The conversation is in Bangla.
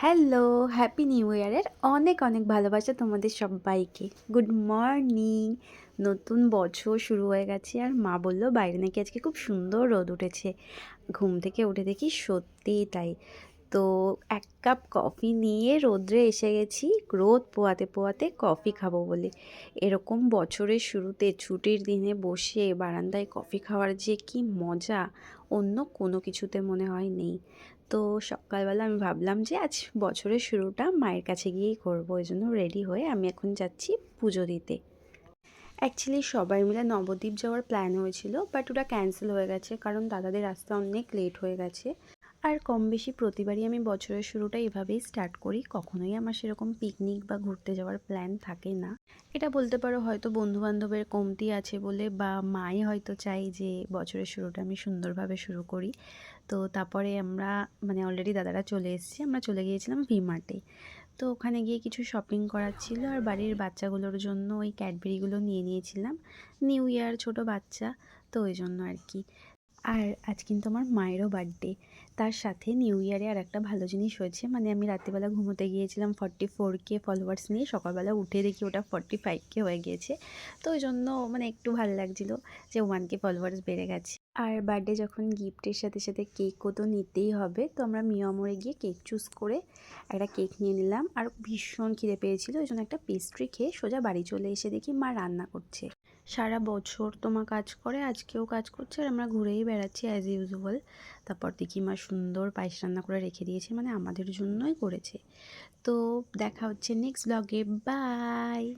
হ্যালো, হ্যাপি নিউ ইয়ারের অনেক অনেক ভালোবাসা তোমাদের সবাইকে। Good morning. নতুন বছর শুরু হয়ে গেছে আর মা বললো বাইরে নাকি আজকে খুব সুন্দর রোদ উঠেছে। ঘুম থেকে উঠে দেখি সত্যিই তাই। তো এক কাপ কফি নিয়ে রোদ্রে এসে গেছি, রোদ পোয়াতে পোয়াতে কফি খাবো বলে। এরকম বছরের শুরুতে ছুটির দিনে বসে বারান্দায় কফি খাওয়ার যে কি মজা, অন্য কোনো কিছুতে মনে হয় নেই। তো সকালবেলা আমি ভাবলাম যে আজ বছরের শুরুটা মায়ের কাছে গিয়েই করবো, ওই জন্য রেডি হয়ে আমি এখন যাচ্ছি পুজো দিতে। অ্যাকচুয়ালি সবাই মিলে নবদ্বীপ যাওয়ার প্ল্যান হয়েছিল, বাট ওটা ক্যান্সেল হয়ে গেছে কারণ দাদাদের আসতে অনেক লেট হয়ে গেছে। আর কম বেশি প্রতিবারই আমি বছরের শুরুটা এভাবেই স্টার্ট করি, কখনোই আমার সেরকম পিকনিক বা ঘুরতে যাওয়ার প্ল্যান থাকে না। এটা বলতে পারো হয়তো বন্ধুবান্ধবের কমতি আছে বলে, বা মাই হয়তো চাই যে বছরের শুরুটা আমি সুন্দরভাবে শুরু করি। তো তারপরে আমরা মানে অলরেডি দাদারা চলে এসেছে, আমরা চলে গিয়েছিলাম ভি-মার্টে। তো ওখানে গিয়ে কিছু শপিং করার ছিল আর বাড়ির বাচ্চাগুলোর জন্য ওই ক্যাডবেরিগুলো নিয়ে নিয়েছিলাম। নিউ ইয়ার, ছোট বাচ্চা, তো ওই জন্য আর কি। আর আজ কিন্তু আমার মায়েরও বার্থডে। তার সাথে নিউ ইয়ারে আর একটা ভালো জিনিস হয়েছে, মানে আমি রাত্রিবেলা ঘুমোতে গিয়েছিলাম 44K ফলোয়ার্স নিয়ে, সকালবেলা উঠে দেখি ওটা 45K হয়ে গিয়েছে। তো ওই জন্য মানে একটু ভালো লাগছিলো যে 1K ফলোয়ার্স বেড়ে গেছে। আর বার্থডে যখন গিফটের সাথে সাথে কেকও তো নিতেই হবে, তো আমরা মিয়ামরে গিয়ে কেক চুজ করে একটা কেক নিয়ে নিলাম। আর ভীষণ খিদে পেয়েছিল, ওই জন্য একটা পেস্ট্রি খেয়ে সোজা বাড়ি চলে এসে দেখি মা রান্না করছে। সারা বছর তোমা কাজ করে, আজকেও কাজ করছে আর আমরা ঘুরেই বেড়াচ্ছি অ্যাজ ইউজুয়াল। তারপর দেখি মা সুন্দর পায়েস রান্না করে রেখে দিয়েছে, মানে আমাদের জন্যই করেছে। তো দেখা হচ্ছে নেক্সট ব্লগে, বাই।